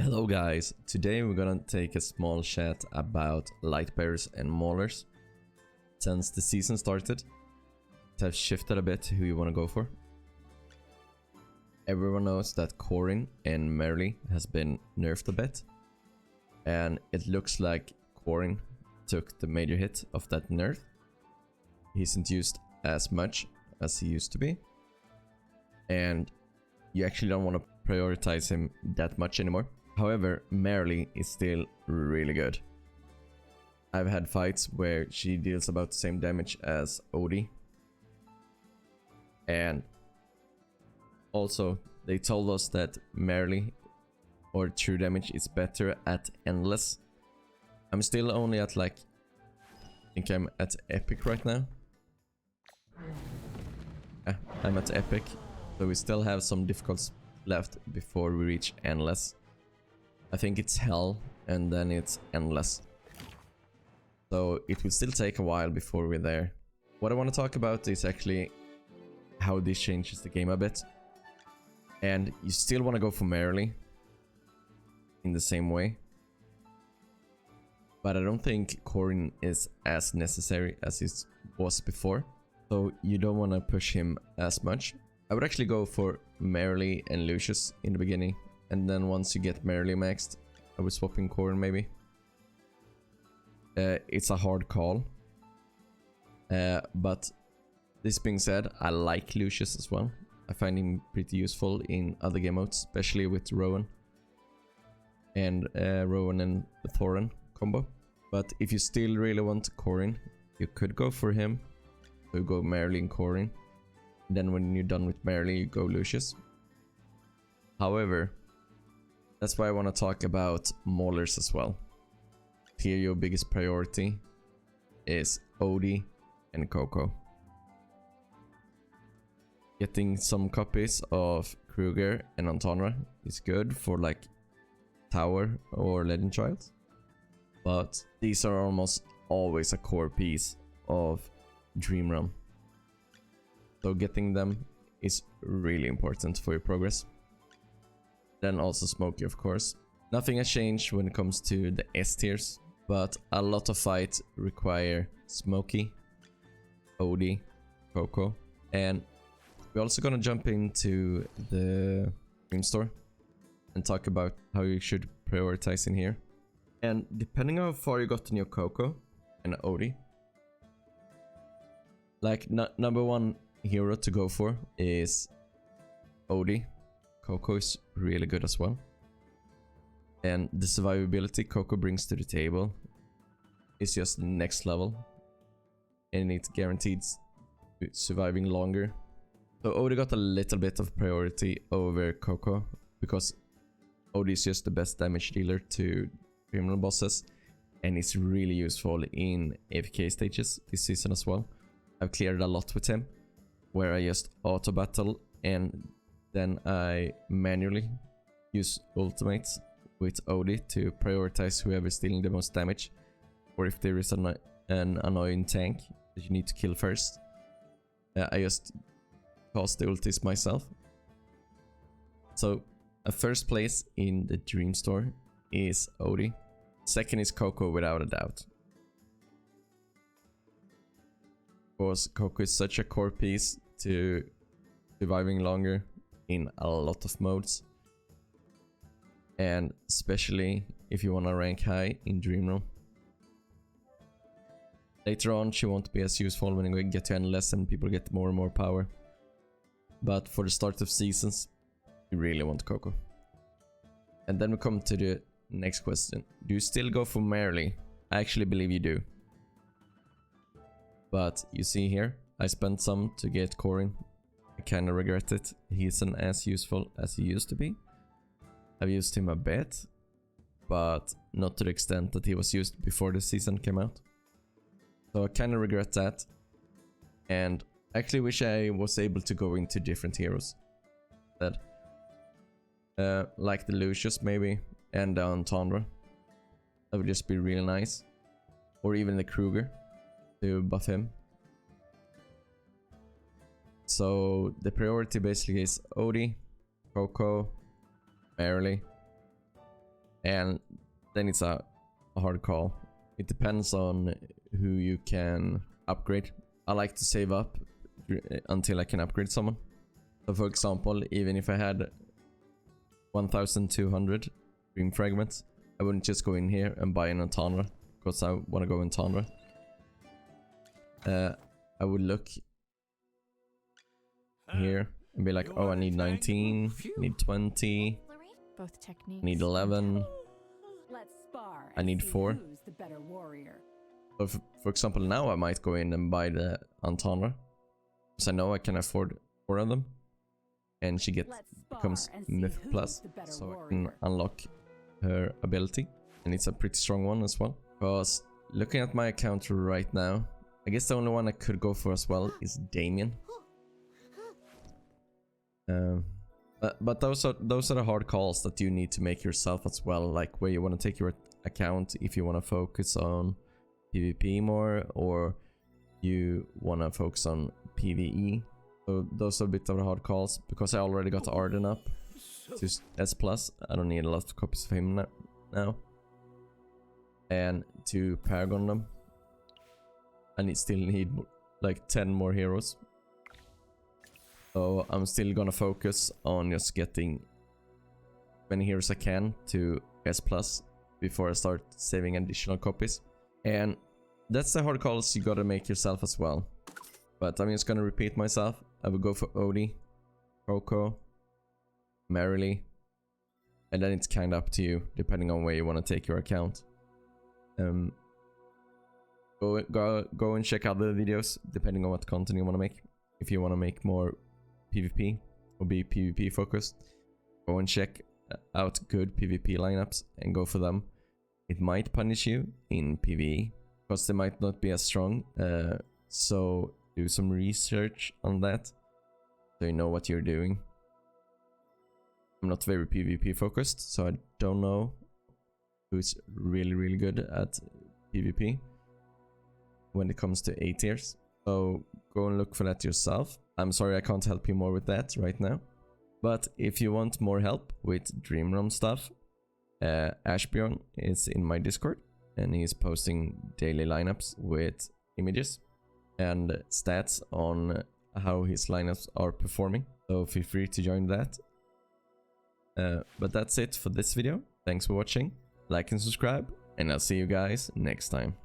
Hello guys, today we're gonna take a small chat about light bearers and maulers. Since the season started, it has shifted a bit who you wanna go for. Everyone knows that Korin and Marilee has been nerfed a bit, and it looks like Korin took the major hit of that nerf. He isn't used as much as he used to be, and you actually don't want to prioritize him that much anymore. However, Marilee is still really good. I've had fights where she deals about the same damage as Odie. And also, they told us that Marilee or true damage is better at endless. I'm still only at like, I think I'm at epic right now. Yeah, I'm at epic. So we still have some difficulties left before we reach endless. I think it's hell and then it's endless. So it will still take a while before we're there. What I want to talk about is actually how this changes the game a bit. And you still want to go for Marilee in the same way. But I don't think Korin is as necessary as it was before. So you don't want to push him as much. I would actually go for Marilee and Lucius in the beginning. And then once you get Marilee maxed, I would swap in Korin maybe. It's a hard call. But this being said, I like Lucius as well. I find him pretty useful in other game modes, especially with Rowan. And Rowan and Thorin combo. But if you still really want Korin, you could go for him. So you go Marilee and Korin. Then when you're done with Marilee, you go Lucius. However, that's why I want to talk about maulers as well. Here your biggest priority is Odie and Coco. Getting some copies of Kruger and Antonra is good for like Tower or Legend Trials. But these are almost always a core piece of Dream Run. So getting them is really important for your progress. Then also Smokey, of course. Nothing has changed when it comes to the S tiers, but a lot of fights require Smokey, Odie, Coco, and we're also gonna jump into the Dream Store and talk about how you should prioritize in here. And depending on how far you got in your Coco and Odie, like number one hero to go for is Odie. Coco is really good as well. And the survivability Coco brings to the table is just next level. And it guarantees surviving longer. So Odie got a little bit of priority over Coco because Odie is just the best damage dealer to criminal bosses. And it's really useful in AFK stages this season as well. I've cleared a lot with him, where I just auto battle and then I manually use ultimates with Odie to prioritize whoever's dealing the most damage, or if there is an annoying tank that you need to kill first. I just cast the ultis myself. So a first place in the Dream Store is Odie. Second is Coco without a doubt. Of course, Coco is such a core piece to surviving longer in a lot of modes. And especially if you want to rank high in Dream Run. Later on, she won't be as useful when you get to endless and people get more and more power. But for the start of seasons, you really want Coco. And then we come to the next question. Do you still go for Marilee? I actually believe you do. But you see here, I spent some to get Korin. I kinda regret it. He isn't as useful as he used to be. I've used him a bit, but not to the extent that he was used before the season came out. So I kinda regret that. And I actually wish I was able to go into different heroes. That, like the Lucius maybe, and the Antonra. That would just be really nice. Or even the Kruger, to buff him. So the priority basically is Odie, Coco, Marilee. And then it's a hard call. It depends on who you can upgrade. I like to save up until I can upgrade someone. So for example, even if I had 1200 Dream Fragments, I wouldn't just go in here and buy an Antandra, because I want to go in Tundra. I would look here and be like, oh, I need 19, I need 20, I need 11, I need 4. So for example, now I might go in and buy the Antandra, because I know I can afford 4 of them, and she becomes Myth Plus, so I can unlock her ability, and it's a pretty strong one as well. Because looking at my account right now, I guess the only one I could go for as well is Damien. But those are the hard calls that you need to make yourself as well, like where you want to take your account, if you want to focus on PvP more, or you want to focus on PvE. So those are a bit of the hard calls, because I already got Arden up to S+. I don't need a lot of copies of him now. And to Paragon them, I still need like 10 more heroes. So I'm still gonna focus on just getting many heroes I can to S+ before I start saving additional copies. And that's the hard calls you gotta make yourself as well. But I'm just gonna repeat myself. I would go for Odie, Coco, Marilee, and then it's kinda up to you, depending on where you want to take your account. Go and check other videos, depending on what content you want to make. If you want to make more PvP or be PvP focused, go and check out good PvP lineups and go for them. It might punish you in PvE, because they might not be as strong, so do some research on that, so you know what you're doing. I'm not very PvP focused, so I don't know who's really good at PvP when it comes to A tiers. So go and look for that yourself. I'm sorry I can't help you more with that right now. But if you want more help with Dream Realm stuff, Ashbjorn is in my Discord, and he's posting daily lineups with images and stats on how his lineups are performing. So feel free to join that. But that's it for this video. Thanks for watching. Like and subscribe, and I'll see you guys next time.